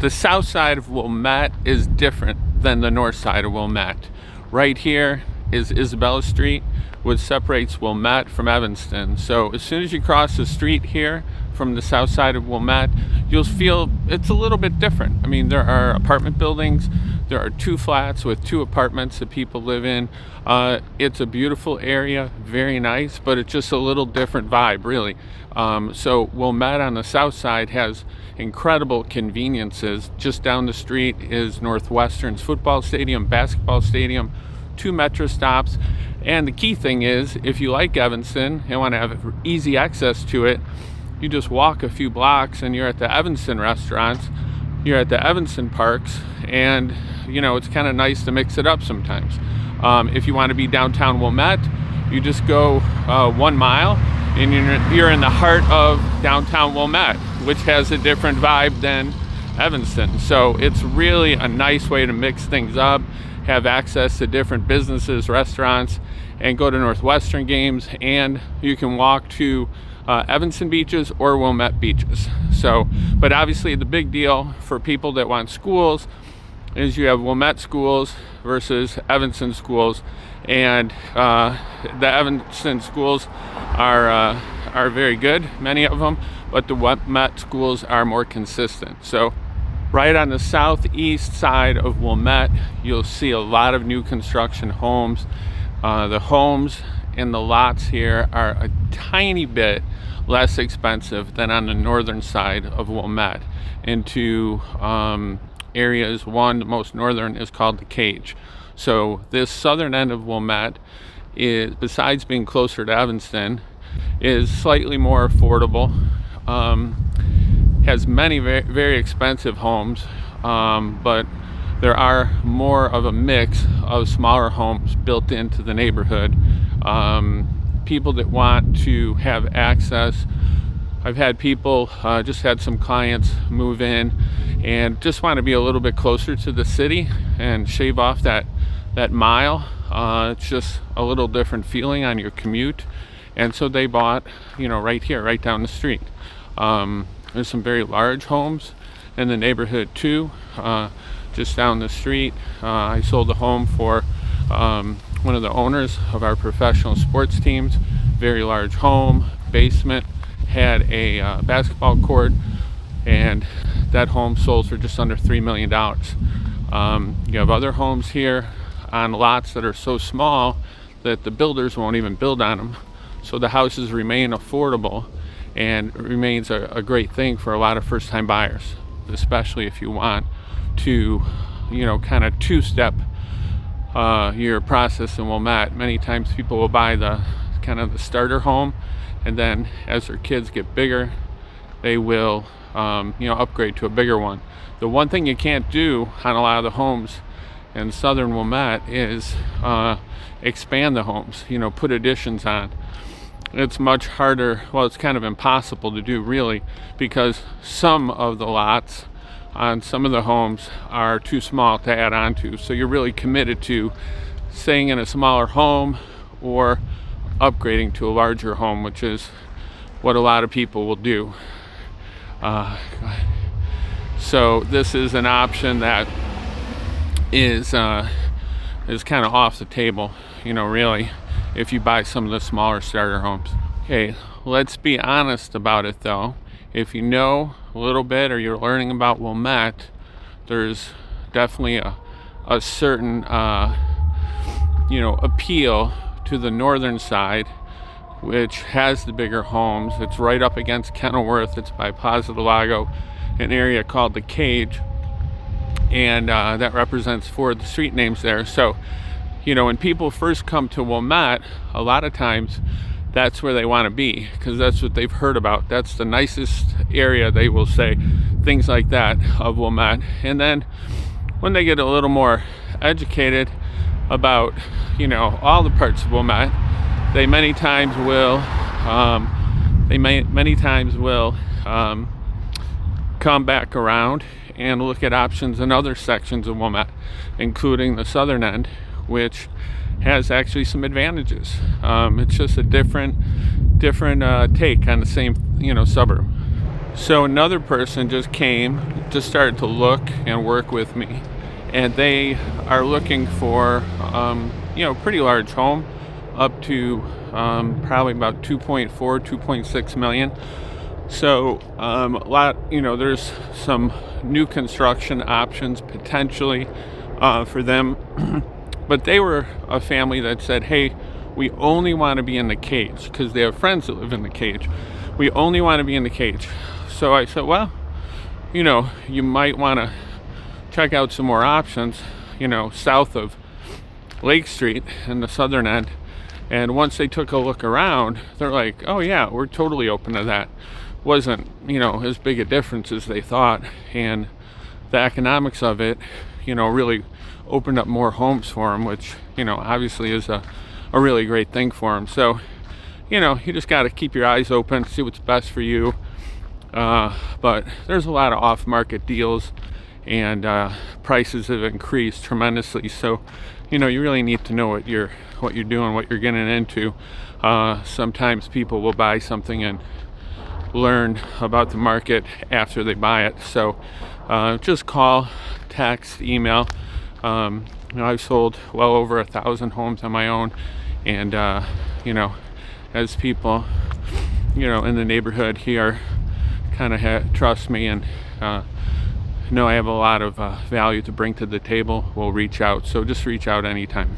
the south side of Wilmette is different than the north side of Wilmette. Right here is Isabella Street, which separates Wilmette from Evanston. So as soon as you cross the street here from the south side of Wilmette, you'll feel it's a little bit different. I mean, there are apartment buildings, there are 2 flats with 2 apartments that people live in. It's a beautiful area, very nice, but it's just a little different vibe, really. So Wilmette on the south side has incredible conveniences. Just down the street is Northwestern's football stadium, basketball stadium, 2 metro stops. And the key thing is, if you like Evanston and want to have easy access to it, you just walk a few blocks and you're at the Evanston restaurants, you're at the Evanston parks, and you know, it's kind of nice to mix it up sometimes. If you want to be downtown Wilmette, you just go 1 mile and you're in the heart of downtown Wilmette, which has a different vibe than Evanston. So it's really a nice way to mix things up, have access to different businesses, restaurants, and go to Northwestern games, and you can walk to Evanston beaches or Wilmette beaches. So, but obviously the big deal for people that want schools is you have Wilmette schools versus Evanston schools, and the Evanston schools are very good, many of them, but the Wilmette schools are more consistent. So right on the southeast side of Wilmette, you'll see a lot of new construction homes. The homes and the lots here are a tiny bit less expensive than on the northern side of Wilmette into areas. One, the most northern, is called the Cage. So this southern end of Wilmette is, besides being closer to Evanston, is slightly more affordable, has many very, very expensive homes, but there are more of a mix of smaller homes built into the neighborhood. People that want to have access. I've had people, just had some clients move in and just want to be a little bit closer to the city and shave off that mile. It's just a little different feeling on your commute. And so they bought, you know, right here, right down the street. There's some very large homes in the neighborhood too. Just down the street, I sold a home for one of the owners of our professional sports teams. Very large home, basement, had a basketball court, and that home sold for just under $3 million. You have other homes here on lots that are so small that the builders won't even build on them. So the houses remain affordable, and it remains a great thing for a lot of first-time buyers, especially if you want to, you know, kind of two-step your process in Wilmette. Many times people will buy the kind of the starter home, and then as their kids get bigger, they will you know, upgrade to a bigger one. The one thing you can't do on a lot of the homes in southern Wilmette is expand the homes, you know, put additions on. It's much harder, well, it's kind of impossible to do, really, because some of the lots on some of the homes are too small to add on to. So you're really committed to staying in a smaller home or upgrading to a larger home, which is what a lot of people will do. So this is an option that is kind of off the table, you know, really, if you buy some of the smaller starter homes. Okay, let's be honest about it though. If you know a little bit or you're learning about Wilmette, there's definitely a certain you know, appeal to the northern side, which has the bigger homes. It's right up against Kenilworth. It's by Plaza del Lago, an area called the Cage, and that represents 4 of the street names there. So, you know, when people first come to Wilmette, a lot of times that's where they want to be, because that's what they've heard about. That's the nicest area, they will say, things like that, of Wilmette. And then when they get a little more educated about, you know, all the parts of Wilmette, they many times will come back around and look at options in other sections of Wilmette, including the southern end, which has actually some advantages. It's just a different take on the same, you know, suburb. So another person just started to look and work with me, and they are looking for, pretty large home, up to probably about 2.4, 2.6 million. So there's some new construction options potentially for them, but they were a family that said, "Hey, we only want to be in the cage," because they have friends that live in the cage. "We only want to be in the cage." So I said, well, you might want to check out some more options, south of Lake Street in the southern end. And once they took a look around, they're like, "Oh yeah, we're totally open to that." Wasn't, as big a difference as they thought. And the economics of it, really opened up more homes for them, which, obviously is a really great thing for them. So, you just got to keep your eyes open, see what's best for you. But there's a lot of off-market deals, and prices have increased tremendously. So, you really need to know what you're doing, what you're getting into. Sometimes people will buy something and learn about the market after they buy it. So just call, text, email. I've sold well over 1,000 homes on my own, and as people in the neighborhood here kind of trust me and know I have a lot of value to bring to the table, will reach out. So just reach out anytime.